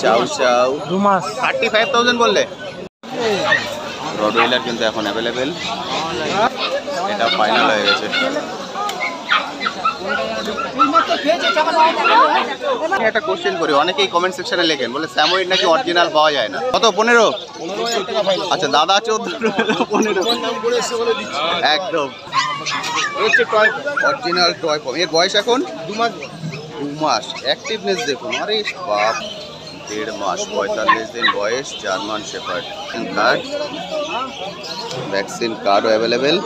চাউ চাউ 2 মাস 35,000 বললে। রডওয়েলার কিন্তু এখন অ্যাভেলেবেল, এটা ফাইনাল হয়ে গেছে। একটা কোশ্চেন করি, অনেকেই কমেন্ট সেকশনে লেখেন বলে স্যামোয়েড নাকি অরিজিনাল পাওয়া যায় না, কত 15? আচ্ছা দাদা 14 15 একদম অরিজিনাল টয় পম। এর বয়স এখন 2 মাস। অ্যাক্টিভনেস দেখুন, আরে বাপ, 1.5 মাস 45 দিন বয়স। জার্মান শেপার্ড কার্ড, ভ্যাকসিন কার্ডও অ্যাভেলেবেল।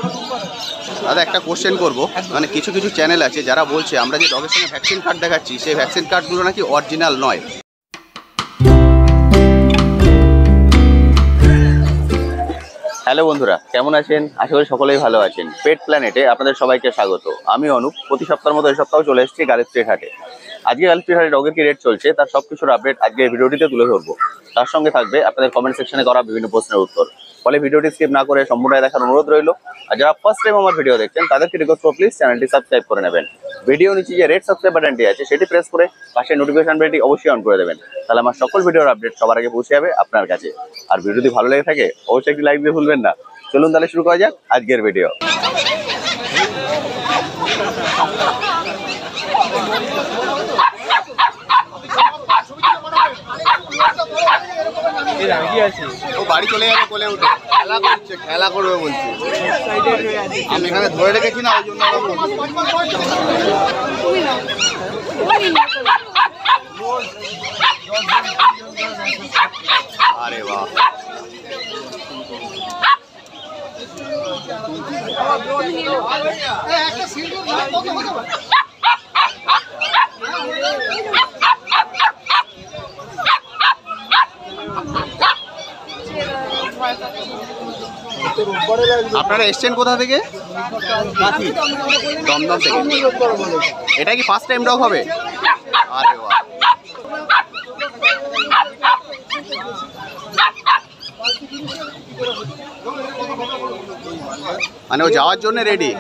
দাদা একটা কোশ্চেন করবো, মানে কিছু কিছু চ্যানেল আছে যারা বলছে আমরা যে ডগের সঙ্গে ভ্যাকসিন কার্ড দেখাচ্ছি সেই ভ্যাকসিন কার্ডগুলো নাকি অরিজিনাল নয়। হ্যালো বন্ধুরা, কেমন আছেন? আশা করি সকলেই ভালো আছেন। পেট প্ল্যানেটে আপনাদের সবাইকে স্বাগত। আমি অনুপ। প্রতি সপ্তাহের মতো এই সপ্তাহে চলে এসেছি গালিব স্ট্রিট হাটে। আজকে গালিব স্ট্রিট হাটে ডগের কি রেট চলছে তার সবকিছুর আপডেট আজকে ভিডিওটিতে তুলে ধরবো। তার সঙ্গে থাকবে আপনাদের কমেন্ট সেকশনে করা বিভিন্ন প্রশ্নের উত্তর। ফলে ভিডিওটি স্কিপ না করে সম্পূর্ণ দেখার অনুরোধ রইল। আর যারা ফার্স্ট টাইম আমার ভিডিও দেখছেন তাদেরকে রিকোয়েস্ট করব প্লিজ চ্যানেলটি সাবস্ক্রাইব করে নেবেন। ভিডিও নিচে যে রেড সাবস্ক্রাইব বাটনটি আছে সেটি প্রেস করে পাশে নোটিফিকেশন বেলটি অবশ্যই অন করে দেবেন, তাহলে আমার সকল ভিডিওর আপডেট সবার আগে পৌঁছে যাবে আপনার কাছে। আর ভিডিও যদি ভালো লেগে থাকে অবশ্যই একটি লাইক দিয়ে ভুলবেন না। চলুন তাহলে শুরু করা যাক আজকের ভিডিও। ও বাড়ি চলে যাবে, কোলে উঠে খেলা করছে, খেলা করবে বলছে। আমি এখানে ধরে রেখেছি না, ওই জন্য আরে বাহ, আপনারা এসছেন কোথা থেকে? দমদম থেকে। এটা কি ফার্স্ট টাইম ডগ হবে? আরে বাহ, মানে ও যাওয়ার জন্য রেডি।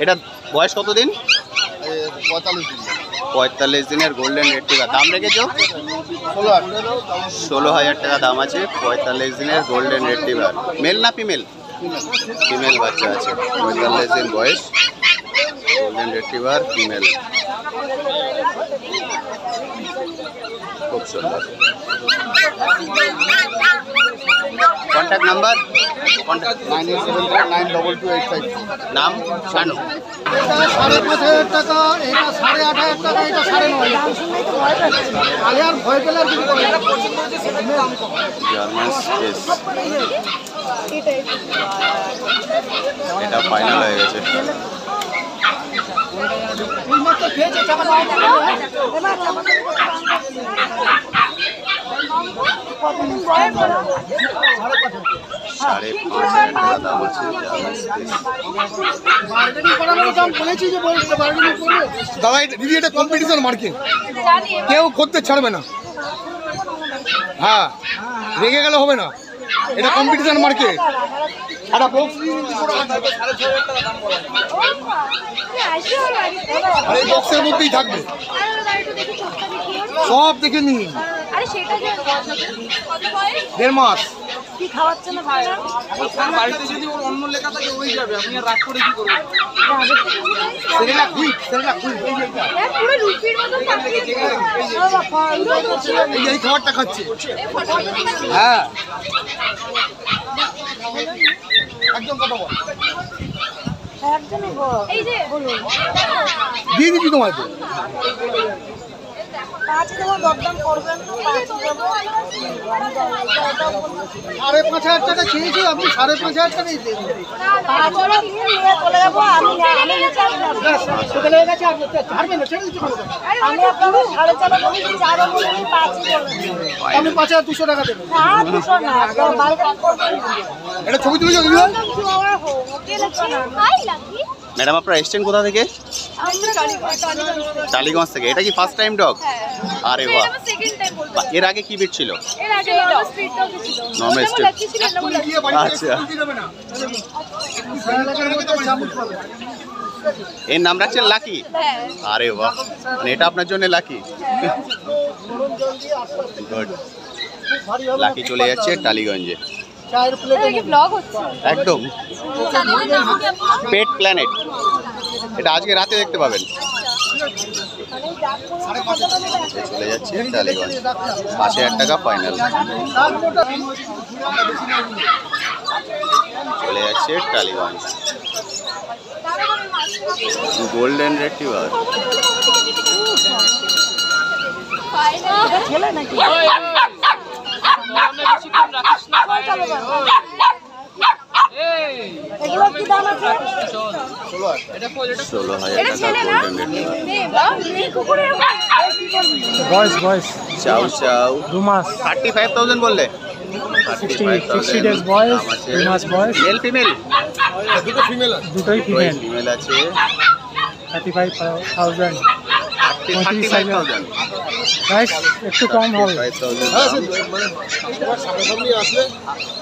এটা বয়স কতদিন? 45 দিনের গোল্ডেন রেট্রিভার। দাম রেখেছো 16,000 টাকা দাম আছে। 45 দিনের গোল্ডেন রেট্রিভার। মেল না ফিমেল? ফিমেল বাচ্চা আছে, 45 দিন বয়স, গোল্ডেন রেট্রিভার ফিমেল, খুব সুন্দর। Contact number? 9874922855। নাম? শানু। 5,500 টাকা, এটা 8,500 টাকা, এটা 9,500। আরে আর ভয় পেলে আর কিছু করবে না। জার্মান স্পেস, এটা ফাইনাল হয়ে গেছে। সাড়ে 5,000 টাকা দাম আছে। দাদা দিদি, এটা কম্পিটিশন মার্কেট, কেউ করতে ছাড়বে না। হ্যাঁ, রেগে গেলে হবে না, এটা কম্পিটিশন মার্কেট। একটা বক্স আর এই বক্সের মধ্যেই থাকবে, সব দেখে নিন। 1.5 মাস। কি খাওয়াচ্ছে না ভাই? বাড়িতে যদি ওর অন্য লেখা থাকে ওই যাবে, আপনি আর রাগ করে কি করবেন? সেরেলাক হুইট, সেরেলাক হুইট, এই যেটা পুরো রুটির মতো থাকে। এই খাবারটা খাচ্ছে। হ্যাঁ, একদম কথা বল। একদমই এই যে বলুন দিয়ে দিচ্ছি তোমাকে। 5 দেবো, দরদাম করবেন না। 5 দেবো। 5,500 টাকা চেয়েছি, আপনি 5,500 টাকাই দেন। চলে যাবো আমি। চলে গেছে, আপনি ছাড়বেন না, ছেড়ে দিচ্ছি। আমি আপনাকে 4.5 বলেছি, 4 বলেছি, 5 বলেছি। আপনি 5,200 টাকা দেবেন। না 200 না, বারবার করবেন না। এটা ছবি তুলে দিবেন। ম্যাডাম আপনারা এসছেন কোথা থেকে? আমরা টালিগঞ্জ টালিগঞ্জ থেকে। এটা কি ফার্স্ট টাইম ডগ? হ্যাঁ আরে বাহ, এটা সেকেন্ড টাইম বলতে বাহ, এর আগে কি বিট ছিল? এর আগে নরমাল স্ট্রিট ডগ ছিল Normal নরমাল street। লাকি ছিল নরমাল লাকি গিয়ে বাড়িতে আচ্ছা। স্কুল দিয়ে দেবে না এলাকার মধ্যে চামচ পাবে এর নাম রাখছেন লাকি? হ্যাঁ আরে বাহ, মানে এটা আপনার জন্য লাকি। গুড। লাকি চলে যাচ্ছে টালিগঞ্জে। চায়ের প্লেট এটা কি ব্লগ হচ্ছে একদম পেট প্ল্যানেট। এটা আজকে রাতে দেখতে পাবেন। চলে যাচ্ছে টালিগঞ্জ, 80,000 টাকা ফাইনাল। চলে যাচ্ছে টালিগঞ্জ। Golden retriever. ছেলে নাকি এগুলো কি দাম আছে 16,000 এটা টাকা ছেলে না গোল্ডেন রিট্রিভার। নেই বা নেই কুকুরের বয়স চাউ চাউ 2 মাস 35,000 বললে? 60 days বয়স 2 মাস বয়স মেল ফিমেল? দুটো ফিমেল আছে দুটোই ফিমেল ফিমেল আছে। 35,000 35,000 প্রাইস একটু কম হবে 35,000 হ্যাঁ দাম। মানে তোমার সামনাসামনি আসলে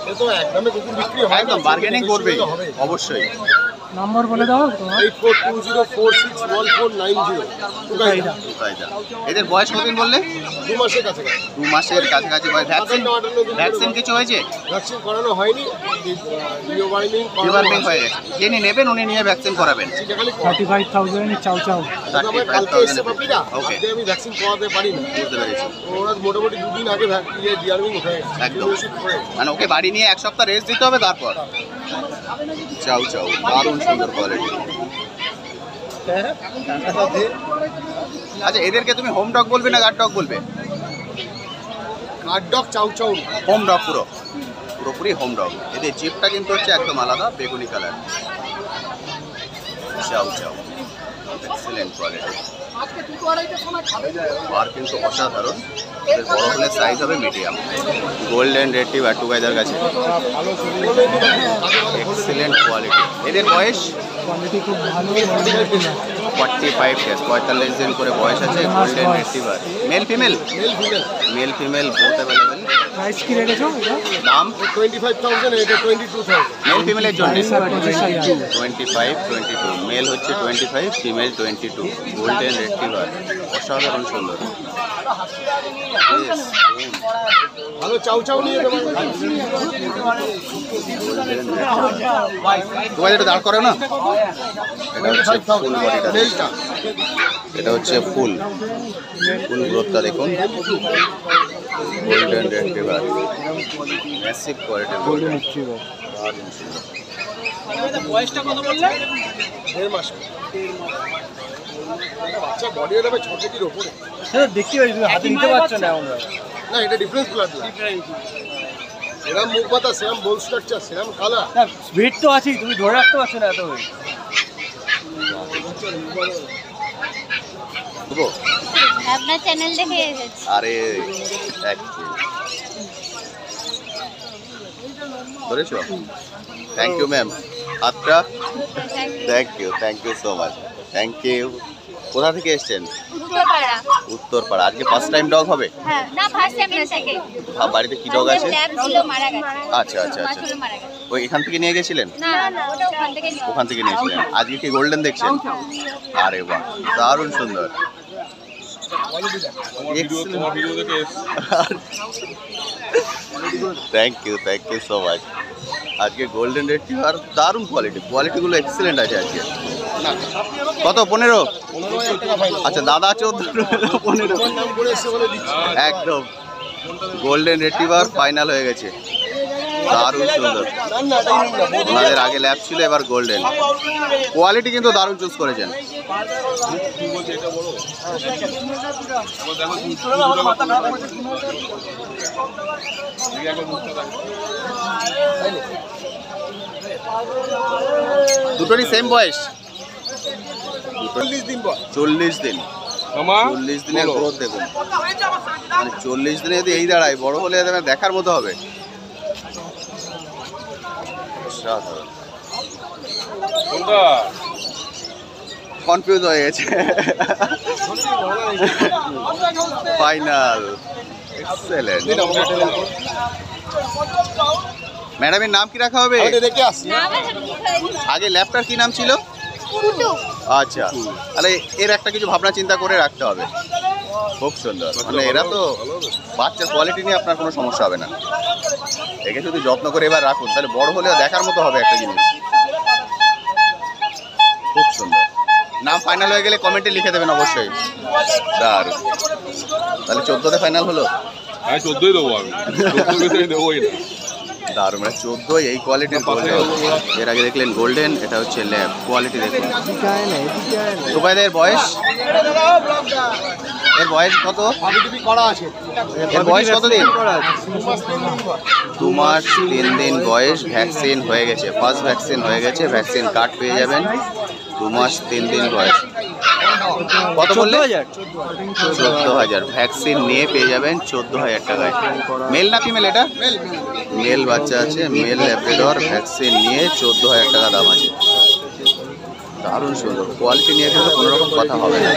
এ তো একদমে কুকুর বিক্রি হয় একদম বার্গেনিং করবে অবশ্যই। নম্বর বলে দাও তোমার 8420461490 টুকাইদা। টুকাইদা। এদের বয়স কতদিন বললে? 2 মাসের কাছাকাছি 2 মাসের কাছাকাছি বয়স। ভ্যাকসিন ভ্যাকসিন কিছু হয়েছে? ভ্যাকসিন করানো হয়নি রিওভার্মিং ফিভারমিং হয়ে গেছে। যিনি নেবেন উনি নিয়ে ভ্যাকসিন করাবেন। খালি 35,000 চাও চাও আমার কালকে এসে পাপিরা ওকে, আজকে আমি ভ্যাকসিন করাতে পারি না বুঝতে পেরেছি। ওরা মোটামুটি 2 দিন আগে ডিয়ারমিং হয়ে গেছে একদম। ওষুধ করে মানে ওকে বাড়ি নিয়ে 1 সপ্তাহ রেস্ট দিতে হবে তারপর। চাউ চাউ দারুণ সুন্দর কোয়ালিটি। আচ্ছা, এদেরকে তুমি হোম ডগ বলবে না গার্ড ডগ বলবে? কাঠ ডগ চাউ চাউ হোম ডগ পুরোপুরি হোম ডগ। এদের জিপটা কিন্তু হচ্ছে একদম আলাদা, বেগুনি কালার। চাউ চাউ এক্সেলেন্ট কোয়ালিটি। আর কিন্তু অসাধারণ। এদের বড় হলে সাইজ হবে মিডিয়াম। গোল্ডেন রিট্রিভার টুকাইদার কাছে। Excellent quality. এদের বয়স কোয়ালিটি খুব ভালো 45 ডেজ, 45 দিন করে বয়স আছে। Golden retriever male female? Mail female both available. Price কি রেখেছো এটা দাম 25,000 এটা 22,000 মেল ফিমেলের জন্য 25,000 25, 22। মেল হচ্ছে 25, ফিমেল 22। গোল্ডেন রিট্রিভার অসাধারণ সুন্দর। ভালো চাউ চাউ নিয়ে দেবো তোমার একটু দাঁড় করো না। এটা হচ্ছে ফুল বডিটা, মেলটা এটা হচ্ছে ফুল গ্রোথটা দেখুন। Golden retriever massive quality. Golden retriever দারুণ সুন্দর। বয়সটা কত বললে 1.5 মাস বাচ্চা বডি হবে 6 কেজির উপরে সেটা দেখতে পাচ্ছি তুমি হাতে নিতে পারছো না আমরা না এটা ডিফারেন্স ব্লাড এরম মুখ পাতা সেরম বোল স্ট্রাকচার সেরম কালার না ওয়েট তো আছেই তুমি ধরে রাখতে পারছো না এত ওয়েট বুঝবো? আপনার চ্যানেল দেখে এসেছি আরে ধরেছো? Thank you ma'am. হাতটা thank you so much. Thank you. কোথা থেকে এসছেন? উত্তরপাড়া উত্তরপাড়া। আজকে ফার্স্ট টাইম ডগ হবে? হ্যাঁ না ফার্স্ট টাইম না সেকেন্ড বাড়িতে কি ডগ আছে? ল্যাব ছিল মারা গেছে আচ্ছা আচ্ছা আচ্ছা। মাছগুলো মারা গেছে ওই এখান থেকে নিয়ে গেছিলেন? না না ওটা ওখান থেকে নিয়ে ওখান থেকে নিয়েছিলেন। আজকে কি গোল্ডেন দেখছেন? আরে বাহ, দারুণ সুন্দর। Thank you so much. আজকে গোল্ডেন রিট্রিভার দারুণ কোয়ালিটিগুলো এক্সেলেন্ট আছে আজকে। কত 15? আচ্ছা দাদা 14, 15 নাম করে এসে বলে দিচ্ছি একদম। গোল্ডেন রিট্রিভার ফাইনাল হয়ে গেছে, দারুণ সুন্দর। না না এটাই নিন না ওনাদের আগে ল্যাব ছিল, এবার গোল্ডেন। কোয়ালিটি কিন্তু দারুণ চুজ করেছেন। দুটোরই সেম বয়স? 40 দিন পর 40 দিন। 40 দিনের গ্রোথ দেখুন। মানে 40 দিনে যদি এই দাঁড়ায়, বড় হলে দেখার মতো হবে। অসাধারণ। কনফিউজ হয়ে গেছে। Final excellent. ম্যাডামের নাম কি রাখা হবে? দেখে আসছি। আগে ল্যাপটার কি নাম ছিল? আচ্ছা, তাহলে এর একটা কিছু ভাবনা চিন্তা করে রাখতে হবে। খুব সুন্দর, মানে এরা তো বাচ্চার কোয়ালিটি নিয়ে আপনার কোনো সমস্যা হবে না। একে শুধু যত্ন করে এবার রাখুন, তাহলে বড় হলেও দেখার মতো হবে একটা জিনিস। খুব সুন্দর। নাম ফাইনাল হয়ে গেলে কমেন্টে লিখে দেবেন অবশ্যই। দারুণ। তাহলে 14তে ফাইনাল হলো? হ্যাঁ 14ই দেবো আমি, 14 বেশি দেবোই না। দারুণ, মানে 14 এই কোয়ালিটির গোল্ডেন। এর আগে দেখলেন গোল্ডেন, এটা হচ্ছে ল্যাব। কোয়ালিটি দেখুন। সুবাইদের বয়স, এর বয়স কত? এর বয়স কতদিন? 2 মাস 3 দিন বয়স। ভ্যাকসিন হয়ে গেছে, ফার্স্ট ভ্যাকসিন হয়ে গেছে। ভ্যাকসিন কার্ড পেয়ে যাবেন। 2 মাস 3 দিন বয়স। কত বললে? 14,000। ভ্যাকসিন নিয়ে পেয়ে যাবেন 14,000 টাকায়। মেল না ফিমেল এটা? মেল বাচ্চা আছে, মেল ল্যাব্রাডর। ভ্যাকসিন নিয়ে 14,000 টাকা দাম আছে। দারুণ সুন্দর। কোয়ালিটি নিয়ে কিন্তু কোনো রকম কথা হবে না।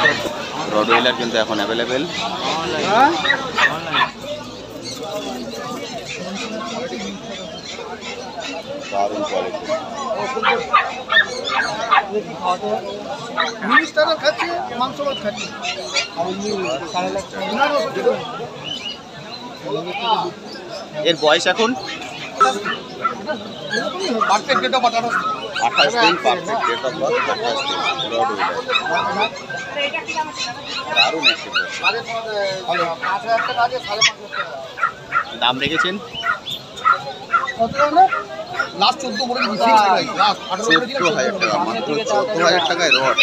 রডওয়েলার কিন্তু এখন অ্যাভেলেবেল। দারুণ কোয়ালিটি। এর বয়স এখন 28 দিন। পারফেক্ট ডেট অফ বার্থ 28 দিন। রডওয়েলার দারুণ একটা। দাম রেখেছেন? লাস্ট 14 বলে দিচ্ছি। 14,000 টাকা, মাত্র 14,000 টাকায় রড।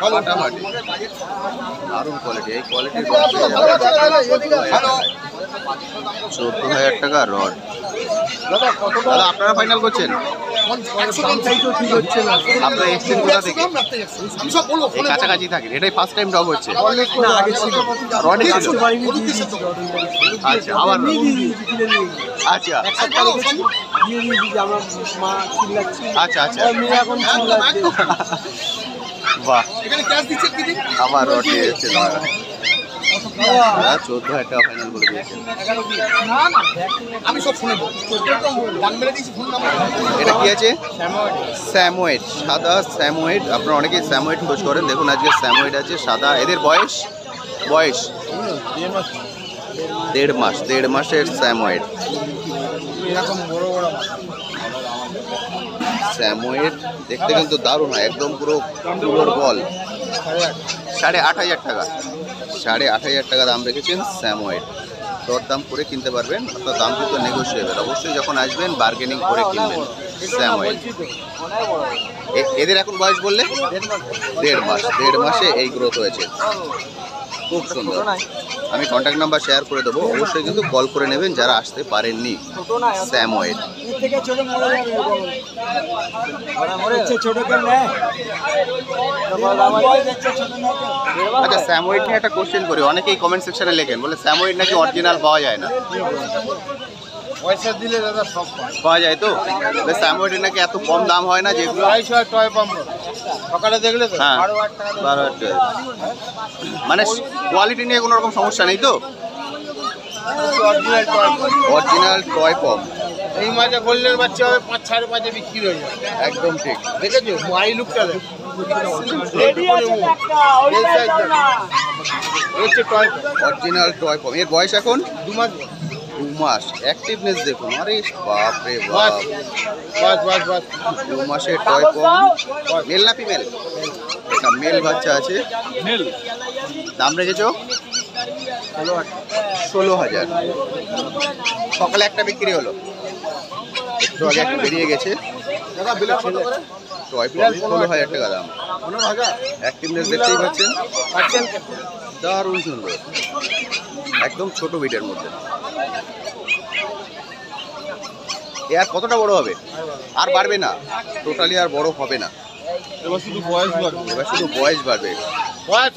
ফাটাফাটি। দারুণ কোয়ালিটি। এই কোয়ালিটির 14,000 টাকা রড। দাদা আপনারা ফাইনাল করছেন? আপনারা এসছেন কোথা থেকে? এই কাছাকাছি থাকেন। এটাই ফার্স্ট টাইম ডগ হচ্ছে? রডে ছিল? আচ্ছা, আবার আচ্ছা আচ্ছা আচ্ছা। বাহ, আবার রড নিয়ে এসছে। 14,000 টাকা ফাইনাল বলে দিয়েছেন। আমি সব শুনে এটা কি আছে? স্যামোয়েড, সাদা স্যামোয়েড। আপনারা অনেকেই স্যামোয়েড খোঁজ করেন। দেখুন আজকে স্যামোয়েড আছে সাদা। এদের বয়স 1.5 মাস। 1.5 মাসের স্যামোয়েড। স্যামোয়েড দেখতে কিন্তু দারুণ হয়, একদম পুরো পুরোর বল। 8,500 টাকা। 8,500 টাকা দাম রেখেছেন স্যামোয়েড। দরদাম করে কিনতে পারবেন, অর্থাৎ দাম কিন্তু নেগোসিয়েবল। অবশ্যই যখন আসবেন বার্গেনিং করে কিনবেন স্যামোয়েড। এদের এখন বয়স বললে 1.5 মাস। 1.5 মাসে এই গ্রোথ হয়েছে। খুব সুন্দর। আমি কন্ট্যাক্ট নাম্বার শেয়ার করে দেবো, অবশ্যই কিন্তু কল করে নেবেন যারা আসতে পারেননি। স্যামোয়েড। আচ্ছা, স্যামোয়েড নিয়ে একটা কোশ্চেন করি। অনেকেই কমেন্ট সেকশনে লেখেন, বলে স্যামোয়েড নাকি অরিজিনাল পাওয়া যায় না। পয়সা দিলে দাদা সব পাওয়া যায় তো? স্যামোয়েডের নাকি এত কম দাম হয় না যেগুলো? সকালে দেখলে তো হ্যাঁ, 12,000 টাকা। মানে কোয়ালিটি নিয়ে কোনো রকম সমস্যা নেই তো? অরিজিনাল টয় পম। এই মাঝে গোল্ডের বাচ্চা হবে 5-5.5 বিক্রি হয়ে যাবে। একদম ঠিক। দেখেছো মাই লুকটা দেখ। অরিজিনাল টয় পম। এর বয়স এখন 2 মাস। 2 মাস। অ্যাক্টিভনেস দেখুন, আরে বাপ রে বাপ। 2 মাসের টয় পম। মেল না ফিমেল? এটা মেল বাচ্চা আছে। দাম রেখেছো 16,000। সকালে একটা বিক্রি হলো, একটু আগে একটা বেরিয়ে গেছে। টয় পম 16,000 টাকা দাম। অ্যাক্টিভনেস দেখতেই পাচ্ছেন, দারুণ সুন্দর। একদম ছোট বিটের মধ্যে। এ আর কতটা বড় হবে? আর বাড়বে না, টোটালি আর বড় হবে না। এবার শুধু বয়স বাড়বে। এবার শুধু বয়স বাড়বে। বয়স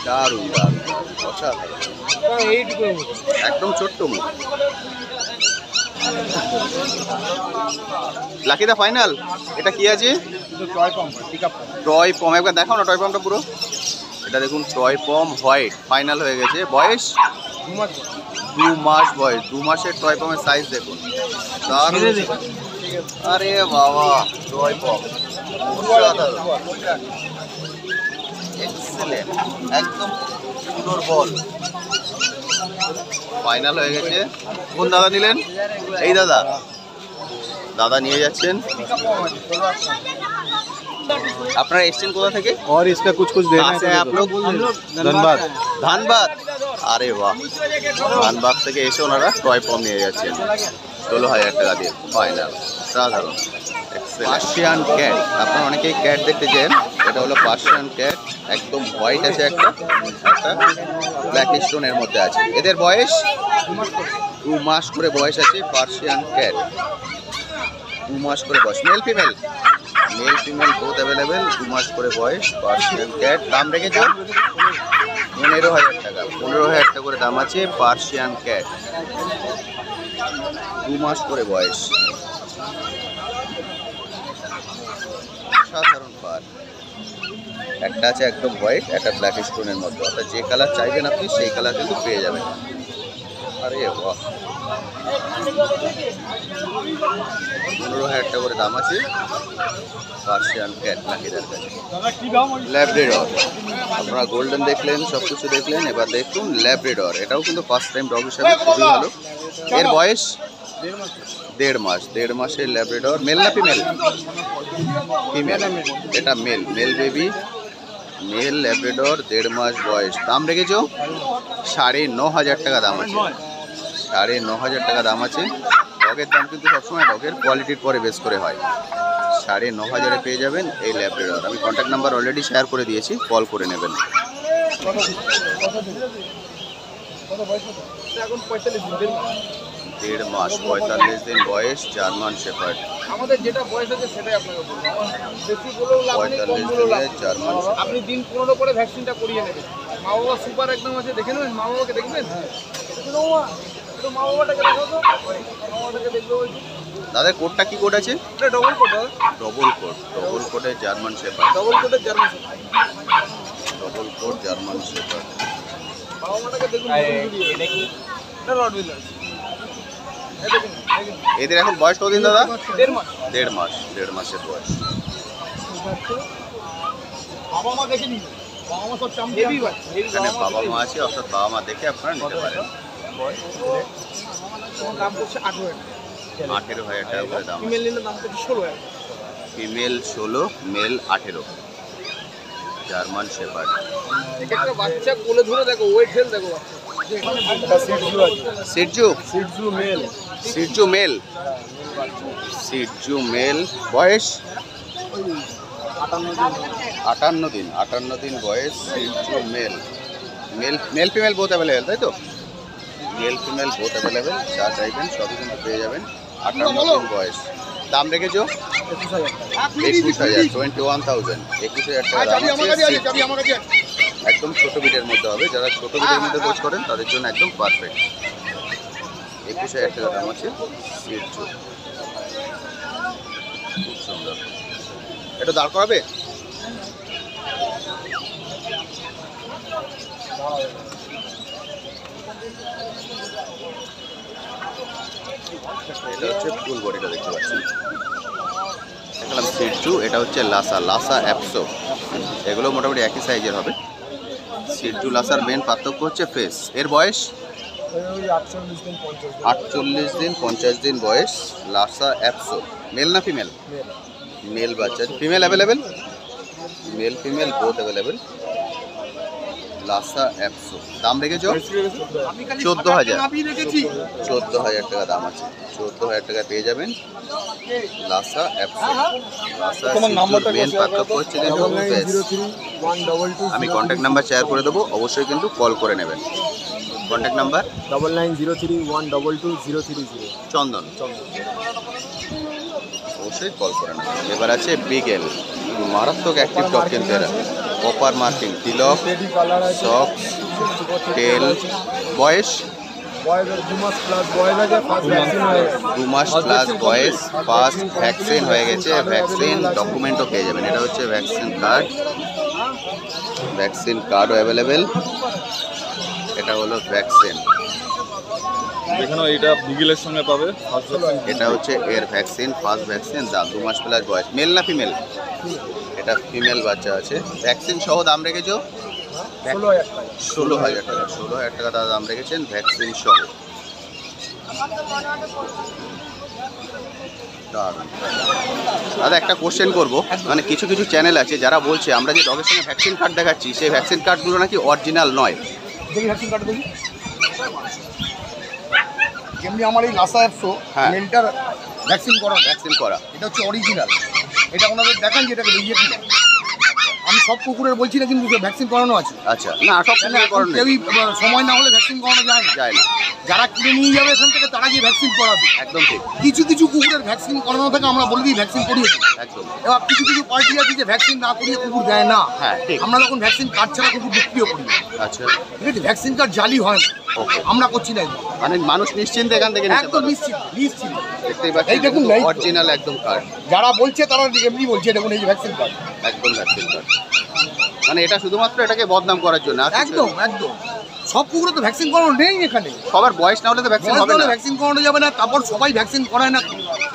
দারুণ দারুণ, অসাধারণ। একদম ছোট্ট মুখ। লাকিদা ফাইনাল। এটা কি আছে? টয় পম একবার দেখাও না টয় পমটা পুরো। এটা দেখুন টয় পম হোয়াইট ফাইনাল হয়ে গেছে। বয়স 2 মাস বয়স। 2 মাসের টয় পমের সাইজ দেখুন। আরে বাবা টয় পম এক্সেলেন্ট, একদম সুন্দর বল। ফাইনাল হয়ে গেছে। কোন দাদা নিলেন? এই দাদা, দাদা নিয়ে যাচ্ছেন। আপনারা এসছেন কোথা থেকে? और इसका कुछ कुछ देना कहाँ से हैं आप लोग? धनबाद। ধানবাদ। আরে বাহ, ধানবাদ থেকে এসে ওনারা টয় পম নিয়ে যাচ্ছেন 16,000 টাকা দিয়ে ফাইনাল। সাধারণ পার্সিয়ান ক্যাট। আপনারা অনেকেই ক্যাট দেখতে চান। এটা হলো পার্সিয়ান ক্যাট, একদম হোয়াইট আছে, একটা ব্ল্যাক স্টোনের মধ্যে আছে। এদের বয়স 2 মাস করে বয়স আছে। পার্সিয়ান ক্যাট 2 মাস করে বয়স। Mail female both available. 2 মাস করে বয়স পার্সিয়ান ক্যাট। দাম রেখেছ 15,000 টাকা। 15,000 টাকা করে দাম আছে পার্সিয়ান ক্যাট, 2 মাস করে বয়স। সাধারণ পার। একটা আছে একদম হোয়াইট, একটা ব্ল্যাক স্টোনের মধ্যে। অর্থাৎ যে কালার চাইবেন আপনি সেই কালার কিন্তু পেয়ে যাবেন। আরে বাহ, 15,000 টাকা করে দাম আছে পার্সিয়ান ক্যাট নাকিদার কাছে। ল্যাব্রাডর, আপনারা গোল্ডেন দেখলেন, সব কিছু দেখলেন, এবার দেখুন ল্যাব্রাডর। এটাও কিন্তু ফার্স্ট টাইম ডগ হিসাবে খুবই ভালো। এর বয়স 1.5 মাস। 1.5 মাসের ল্যাব্রাডর। মেল না ফিমেল? ফিমেল। এটা মেল বেবি, মেল ল্যাব্রাডর, 1.5 মাস বয়স। দাম রেখেছ 9,500 টাকা দাম আছে। 9,500 টাকা দাম আছে। ডগের দাম কিন্তু সবসময় ডগের কোয়ালিটির পরে বেস করে হয়। 9,500 পেয়ে যাবেন এই ল্যাব্রাডর। আমি কন্ট্যাক্ট নাম্বার অলরেডি শেয়ার করে দিয়েছি, কল করে নেবেন। 1.5 মাস 45 দিন বয়স, জার্মান শেপার্ড। আমাদের যেটা বয়স আছে সেটাই আপনাকে বলবো। বেশি বলেও লাভ নেই, কম 45 বলেও লাভ দিনের নেই। German shepherd. আপনি দিন 15 করে ভ্যাকসিনটা করিয়ে নেবেন। মা বাবা সুপার একদম আছে, দেখে নেবেন। মা বাবাকে দেখবেন, একটু মা বাবাটাকে দেখো তো, মা বাবাটাকে দেখবে বলছি। দাদা কোডটা কি কোড আছে? এটা ডবল কোড, ডবল কোডের জার্মান শেপার্ড। ডবল কোডের German shepherd. Double coat German shepherd. বাবা মাটাকে দেখুন, এটা রডভিলার। এই দেখুন, এদের এখন বয়স কতদিন দাদা? 1.5 মাস। 1.5 মাসের বয়স। বাবা মা দেখে নিন, বাবা মা সব চামড়ি হেভি বাচ্চা। এখানে বাবা মা আছে, অর্থাৎ বাবা মা দেখে আপনারা নিতে পারেন। দাম পড়ছে 18,000 টাকা। 18,000 টাকা করে দাম। ফিমেল নিলে দাম পড়ছে 16,000 টাকা। Female 16, male 18। German shepherd. এক একটা বাচ্চা কোলে ধরে দেখো, ওয়েট হেল দেখো বাচ্চা। সিটজু মেল বয়স 58 দিন বয়স। Shih Tzu mail female both available, তাই তো? Mail female both available. যা চাইবেন সবই কিন্তু পেয়ে যাবেন। 58 দিন বয়স। দাম রেখেছো 21,000, 21,000 টাকা দাম আছে। একদম ছোট বিটের মধ্যে হবে। যারা ছোট বিটের মধ্যে খোঁজ করেন তাদের জন্য একদম পারফেক্ট। 21,000 টাকা দাম আছে সিটজু। খুব সুন্দর। এটা দাঁড় করাবে? এটা হচ্ছে ফুল বডিটা দেখতে পাচ্ছেন। দেখলাম সিটজু। এটা হচ্ছে লাসা অ্যাপসো। এগুলো মোটামুটি একই সাইজের হবে। সিটজু লাসার মেন পার্থক্য হচ্ছে ফেস। এর বয়স 48 দিন 50 দিন বয়স। লাসা অ্যাপসো। মেল না ফিমেল? মেল বাচ্চা। Female available? Mail female both available. Lhasa অ্যাপসো। দাম রেখেছো 14,000। 14,000 টাকা দাম আছে। 14,000 টাকা পেয়ে যাবেন লাসা অ্যাপসো। মেন পার্থক্য হচ্ছে কিন্তু ফেস। আমি কন্ট্যাক্ট নাম্বার শেয়ার করে দেবো, অবশ্যই কিন্তু কল করে নেবেন। Contact number 9903122030। চন্দন। অবশ্যই কল করে নেবেন। এবার আছে বিগেল। মারাত্মক অ্যাক্টিভ ডগ কিন্তু এরা। কপার মার্কিং, তিলক, সক্স, টেল। বয়স 2 মাস প্লাস বয়স আছে, ফার্স্ট ভ্যাকসিন হয়ে গেছে। 2 মাস প্লাস বয়স, ফার্স্ট ভ্যাকসিন হয়ে গেছে। ভ্যাকসিন ডকুমেন্টও পেয়ে যাবেন। এটা হচ্ছে ভ্যাকসিন কার্ড, ভ্যাকসিন কার্ডও অ্যাভেলেবেল। এটা হলো ভ্যাকসিন, এখানে এটা বিগিলের সঙ্গে পাবে। এটা হচ্ছে এর ভ্যাকসিন, ফার্স্ট ভ্যাকসিন। দাম 2 মাস প্লাস বয়স। মেল না ফিমেল? এটা ফিমেল বাচ্চা আছে। ভ্যাকসিন সহ দাম রেখেছো 16,000 টাকা। 16,000 টাকা দাম রেখেছেন ভ্যাকসিন সহ। দাদা একটা কোশ্চেন করবো, মানে কিছু কিছু চ্যানেল আছে যারা বলছে আমরা যে ডগের সঙ্গে ভ্যাকসিন কার্ড দেখাচ্ছি সেই ভ্যাকসিন কার্ডগুলো নাকি অরিজিনাল নয়। দেখি ভ্যাকসিন কার্ড দেখি। যেমনি আমার এই লাসা অ্যাপসো হ্যাঁ। মেলটার ভ্যাকসিন করা, ভ্যাকসিন করা এটা হচ্ছে অরিজিনাল। এটা ওনাদের দেখান যে এটাকে বেরিয়ে কিনা। আমি সব কুকুরের বলছি না, কিন্তু ভ্যাকসিন করানো আছে। আচ্ছা, না সব করানো কেউই সময় না হলে ভ্যাকসিন করানো যায় না। যায় না, যারা কিনে নিয়ে যাবে এখান থেকে তারা গিয়ে ভ্যাকসিন করাবে। একদম ঠিক, কিছু কিছু কুকুরের ভ্যাকসিন করানো থেকে আমরা বলে দিই ভ্যাকসিন করিয়ে দিই। একদম। এবার কিছু কিছু পার্টি আছে যে ভ্যাকসিন না করিয়ে কুকুর দেয় না। হ্যাঁ, ঠিক। আমরা যখন ভ্যাকসিন কার্ড ছাড়া কুকুর বিক্রিও করি না। আচ্ছা, ঠিক আছে, ভ্যাকসিন কার্ড জালি হয় না, ওকে। আমরা করছি না এগুলো। মানে মানুষ নিশ্চিন্তে এখান থেকে নিতে একদম পারবে। নিশ্চিত নিশ্চিত। দেখতেই এই পাচ্ছেন দেখুন, এই তো। অরিজিনাল একদম কার্ড, যারা বলছে তারা এমনি বলছে, দেখুন এই যে ভ্যাকসিন কার্ড। একদম ভ্যাকসিন কার্ড। মানে এটা শুধুমাত্র এটাকে বদনাম করার জন্য, আর কিছু একদম একদম। সব কুকুরে তো ভ্যাকসিন করানো নেই এখানে। সবার বয়স না হলে তো ভ্যাকসিন হবে না। ভ্যাকসিন করানো যাবে না, তারপর সবাই ভ্যাকসিন করায় না।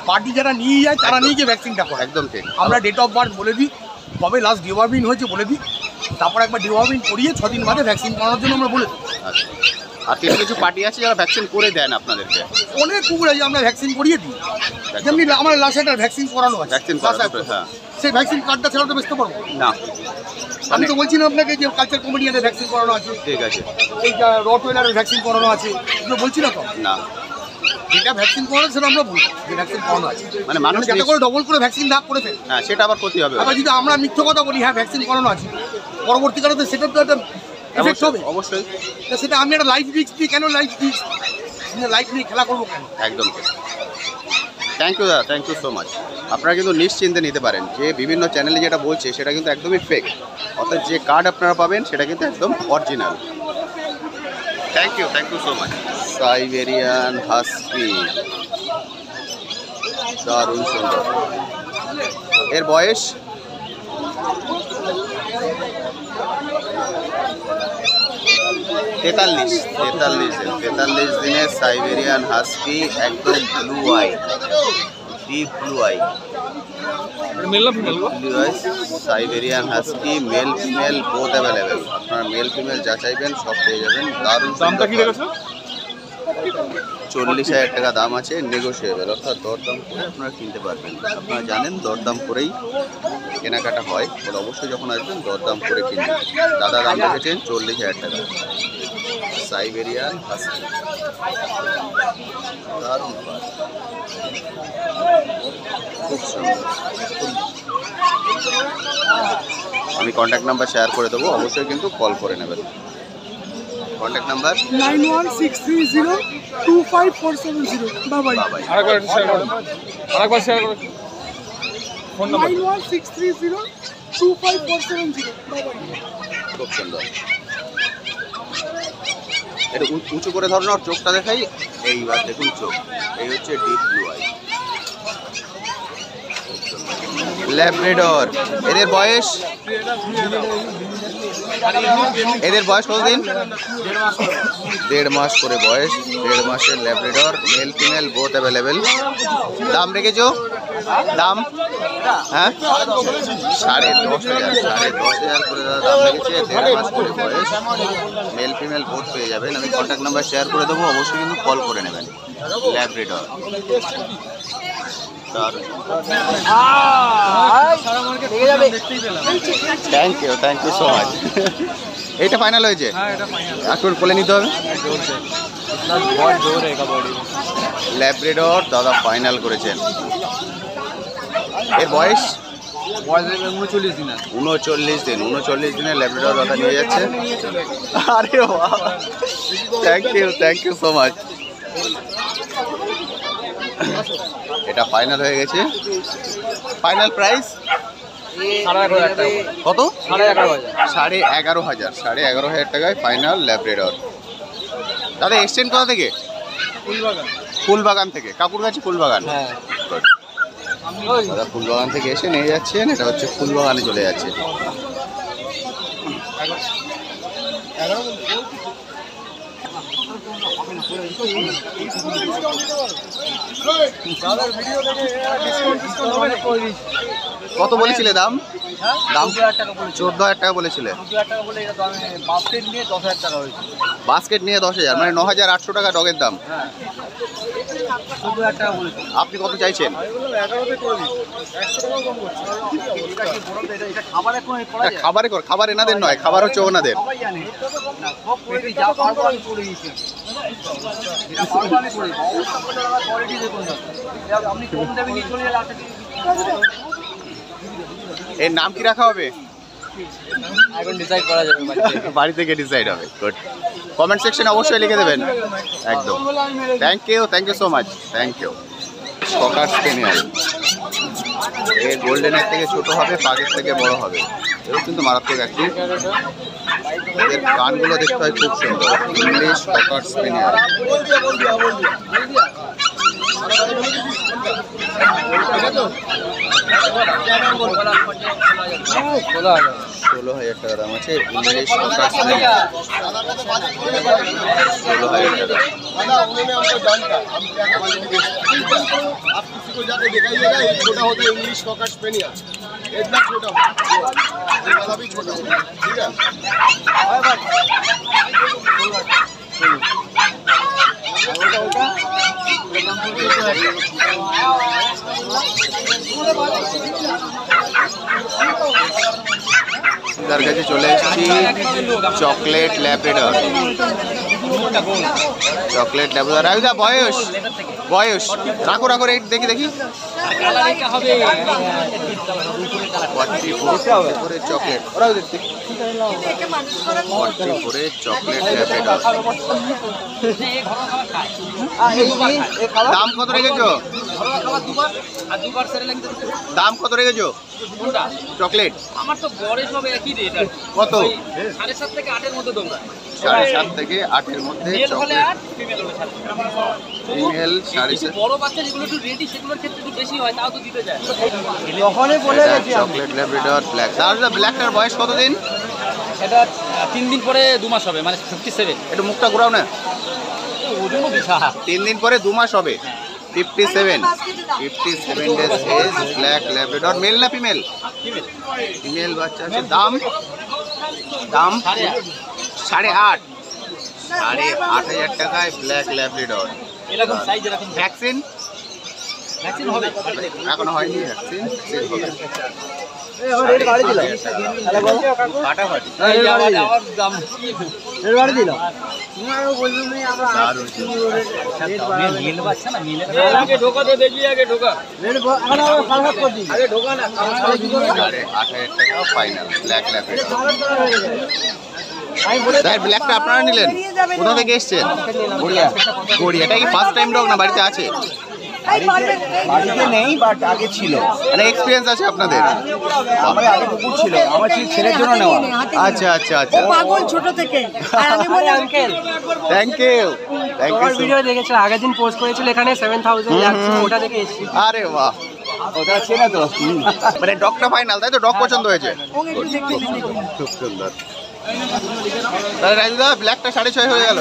পার্টি যারা নিয়ে যায় তারা নিয়ে গিয়ে ভ্যাকসিনটা করে। একদম ঠিক। আমরা ডেট অফ বার্থ বলে দিই, কবে লাস্ট ডিওয়ার্মিন হয়েছে বলে দিই, তারপর একবার ডিওয়ার্মিন করিয়ে 6 দিন বাদে ভ্যাকসিন করানোর জন্য আমরা বলে দিই। আচ্ছা, আর কিছু কিছু পার্টি আছে যারা ভ্যাকসিন করে দেন আপনাদেরকে। অনেক কুকুর আছে আমরা ভ্যাকসিন করিয়ে দিই। যেমনি আমার লাসাটার ভ্যাকসিন করানো আছে। ভ্যাকসিন করা লাসা, দুটো, হ্যাঁ। সেই ভ্যাকসিন কার্ডটা ছাড়া তো বেচতে পারবো না, আমি তো বলছি না আপনাকে যে কালচার কমেডিয়ানের ভ্যাকসিন করানো আছে, ঠিক আছে, এই রটওয়েলারের ভ্যাকসিন করানো আছে, এগুলো বলছি না তো। না। যেটা ভ্যাকসিন করানো সেটা আমরা বলি যে ভ্যাকসিন করানো আছে। মানে মানুষ যাতে করে ডবল করে ভ্যাকসিন না করে ফেলে। হ্যাঁ, সেটা আবার ক্ষতি হবে। আবার যদি আমরা মিথ্যে কথা বলি হ্যাঁ ভ্যাকসিন করানো আছে, পরবর্তীকালে তো সেটার তো একটা এফেক্ট হবে। অবশ্যই, তা সেটা আমি একটা লাইফ রিস্ক দিই, কেন লাইফ রিস্ক, লাইফ নিয়ে খেলা করবো কেন? একদম ঠিক। থ্যাংক ইউ দাদা, থ্যাংক ইউ সো মাচ। আপনারা কিন্তু নিশ্চিন্তে নিতে পারেন যে বিভিন্ন চ্যানেলে যেটা বলছে সেটা কিন্তু একদমই ফেক। অর্থাৎ যে কার্ড আপনারা পাবেন সেটা কিন্তু একদম original. Thank you so much. Siberian husky, দারুণ সুন্দর। এর বয়স 43 দিনের সাইবেরিয়ান হাস্কি, একদম blue eye, deep blue eye. Male না female? Blue eye Siberian husky, male female both available. আপনারা মেল ফিমেল যা চাইবেন সব পেয়ে যাবেন। দারুণ দামটা কি রেখেছো? 40,000 টাকা দাম আছে, নেগোশিয়েবল, অর্থাৎ দরদাম করে আপনারা কিনতে পারবেন। আপনারা জানেন দরদাম করেই কেনাকাটা হয়, বলে অবশ্যই যখন আসবেন দরদাম করে কিনবেন। দাদা দাম রেখেছেন 40,000 টাকা। সাইবেরিয়ান হাস্কি, দারুণ বাস, খুব সুন্দর। আমি কন্ট্যাক্ট নাম্বার শেয়ার করে দেবো, অবশ্যই কিন্তু কল করে নেবেন। Contact number 9163025470। বাবাই। বাবাই। আরেকবার শেয়ার করো, আরেকবার শেয়ার করো ফোন নাম্বার। 9163025470। বাবাই। খুব সুন্দর। এটা উঁচু করে ধরুন, আর চোখটা দেখাই। এইবার দেখুন চোখ, এই হচ্ছে ডিপ ব্লু আই। ল্যাব্রাডর, এদের বয়স কতদিন? 1.5 মাস করে বয়স। 1.5 মাসের Labrador, mail female both available. দাম রেখেছো? দাম হ্যাঁ 10,500 করে দাদা দাম রেখেছে। 1.5 মাস করে বয়স, মেল ফিমেল বোথ পেয়ে যাবেন। আমি কন্ট্যাক্ট নাম্বার শেয়ার করে দেবো, অবশ্যই কিন্তু কল করে নেবেন। Labrador, thank you so much. এইটা ফাইনাল হয়েছে, একটু কোলে নিতে হবে। ল্যাব্রাডর দাদা ফাইনাল করেছেন। এর বয়স 39 দিন আছে। 39 দিনের ল্যাব্রাডর দাদা নিয়ে যাচ্ছে। আরে বাহ, থ্যাংক ইউ সো মাচ। এটা ফাইনাল হয়ে গেছে। ফাইনাল প্রাইস কত? 11,500 টাকায় ফাইনাল ল্যাব্রাডর। দাদা এসছেন কোথা থেকে? ফুলবাগান থেকে, কাকুর কাছে ফুলবাগান। Good. দাদা ফুলবাগান থেকে এসে নিয়ে যাচ্ছেন, এটা হচ্ছে ফুলবাগানে চলে যাচ্ছে। কত বলেছিলে দাম? দাম 14,000 টাকা বলেছিলে। বাস্কেট নিয়ে 10,000, মানে 9,800 টাকা ডগের দাম। আপনি কত চাইছেন? খাবারে কর, খাবার এনাদের নয়, খাবার হচ্ছে ওনাদের। এর নাম কি রাখা হবে? এখন ডিসাইড করা যাবে, বাড়ি থেকে ডিসাইড হবে। গুড, কমেন্ট সেকশনে অবশ্যই লিখে দেবেন। একদম, thank you so much, thank you. Cocker spaniel, এর গোল্ডেনের থেকে ছোট হবে, পাগের থেকে বড় হবে। এও কিন্তু মারাত্মক একটি। এর কানগুলো দেখতে হয় খুব সুন্দর। ইংলিশ ককার স্পেনিয়াল, 16,000 টাকা দাম আছে। ইংলিশ ককার স্পেনিয়াল 16,000 টাকা। आप किसी को जाके दिखाइएगा, ये छोटा होता है इंग्लिश कॉकर स्पेनियल, इतना छोटा होता है, ये वाला भी छोटा होता है, ठीक है। তার কাছে চলে এসেছি চকলেট ল্যাব্রাডর। চকলেট ল্যাব্রাডর, রাজুদা বয়স বয়স রাখো রাখো, রেট দেখি দেখি। 44 চকলেট, 44 চকলেট ল্যাব্রাডর। দাম কত রেখেছো? দাম কত রেখেছো চকলেট? আমার তো বয়স হবে একই রেট। কত? 7.5 থেকে 8 মধ্যে তোমরা। 7.5 থেকে 8 মধ্যে চকলেট। ফিমেল 7.5। বড় বাচ্চা যেগুলো একটু রেডি সেগুলোর ক্ষেত্রে একটু বেশি হয়, তাও তো দিতে যায়। Chocolate Labrador black. তাহলে ব্ল্যাকটার বয়স কতদিন? এটা 3 দিন পরে 2 মাস হবে, মানে 57। একটু মুখটা ঘোরাও না। ওজনও বিশাল। 3 দিন পরে 2 মাস হবে। 57 days age, black Labrador. Male না ফিমেল? ফিমেল বাচ্চা আছে। দাম? দাম 8.5 টাকায় ব্ল্যাক ল্যাব্রাডর। এরকম সাইজ এরকম। ভ্যাকসিন? ভ্যাকসিন হবে এখনো হয়নি ভ্যাকসিন, হবে। ফাটাফাটি। আবার দাম মিল বাচ্চা না, মিলে আগে ঢোকা দে, দেখি আগে ঢোকা। আগে ঢোকা না। 8,000 টাকা ফাইনাল ব্ল্যাক ল্যাব্রাডর। স্যার ব্ল্যাকটা আপনারা নিলেন? কোথা থেকে এসছেন? গড়িয়া। গড়িয়া। এটা কি ফার্স্ট টাইম ডগ না বাড়িতে আছে? বাড়িতে নেই, বাট আগে ছিল। মানে এক্সপিরিয়েন্স আছে আপনাদের? আমার আগে কুকুর ছিল, আমার ছেলের জন্য নেওয়া। আচ্ছা আচ্ছা আচ্ছা, পাগল ছোট থেকে। আর আমি বলি আঙ্কেল থ্যাংক ইউ ভিডিও দেখেছিল, আগের দিন পোস্ট করেছিল এখানে 7,000 লাগছে, ওটা দেখে এসেছি। আরে বাহ, ওটা চেনা তো। মানে ডগটা ফাইনাল তাই তো? ডগ পছন্দ হয়েছে? ওকে একটু দেখতে দিন। খুব সুন্দর। তাহলে রাজুদা ব্ল্যাকটা 6.5 হয়ে গেল।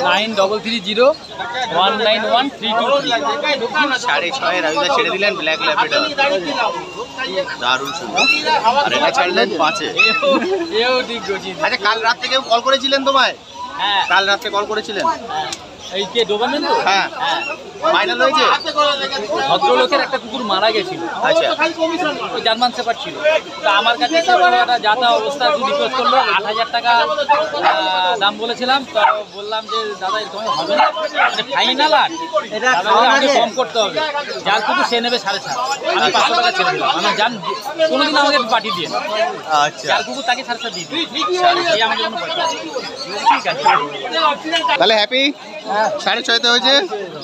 93019132। 6.5 রাজুদা ছেড়ে দিলেন ব্ল্যাক ল্যাব্রাডর। দারুণ সুন্দর। আর এটা ছাড়লেন 5-এ। এও ঠিক গজি। আচ্ছা, কাল রাত্রে কেউ কল করেছিলেন তোমায়? হ্যাঁ, কাল রাত্রে কল করেছিলেন? এই কে ডোবারম্যান তো? হ্যাঁ, ফাইনাল হয়েছে। ভদ্রলোকের একটা কুকুর মারা গেছিল। আচ্ছা, ওই জার্মান শেপার্ড ছিল। তা আমার কাছে এসে ওটা যাতা অবস্থা রিকোয়েস্ট করলো। 8,000 টাকা দাম বলেছিলাম। তো বললাম যে দাদা এরকম হবে না, ফাইনাল। আর দাদা বলে আমাকে কম করতে হবে। যার কুকুর সে নেবে 7.5। আমি 500 টাকা ছেড়ে দিলাম। আমি জান কোনোদিন আমাকে পাঠিয়ে দিয়ে, আচ্ছা। যার কুকুর তাকে 7.5 দিয়ে দিই। এই আমাকে কোনো পয়সা নেই। ঠিক আছে, তাহলে হ্যাপি? 6,500 হয়েছে।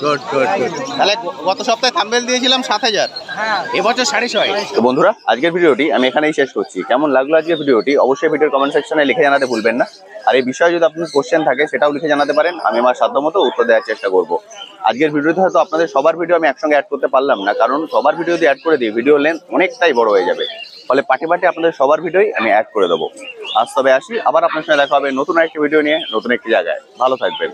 Good good good. তাহলে গত সপ্তাহে থাম্বনেল দিয়েছিলাম 7,000, এবছর 6,500। তো বন্ধুরা, আজকের ভিডিওটি আমি এখানেই শেষ করছি। কেমন লাগলো আজকের ভিডিওটি অবশ্যই ভিডিওর কমেন্ট সেকশনে লিখে জানাতে ভুলবেন না। আর এই বিষয়ে যদি আপনার কোশ্চেন থাকে সেটাও লিখে জানাতে পারেন, আমি আমার সাধ্যমতো উত্তর দেওয়ার চেষ্টা করব। আজকের ভিডিওতে হয়তো আপনাদের সবার ভিডিও আমি একসঙ্গে অ্যাড করতে পারলাম না, কারণ সবার ভিডিও যদি অ্যাড করে দিই ভিডিও লেন্থ অনেকটাই বড় হয়ে যাবে। ফলে পার্টি আপনাদের সবার ভিডিওই আমি অ্যাড করে দেবো। আজ তবে আসি, আবার আপনার সঙ্গে দেখা হবে নতুন একটা ভিডিও নিয়ে, নতুন একটি জায়গায়। ভালো থাকবেন।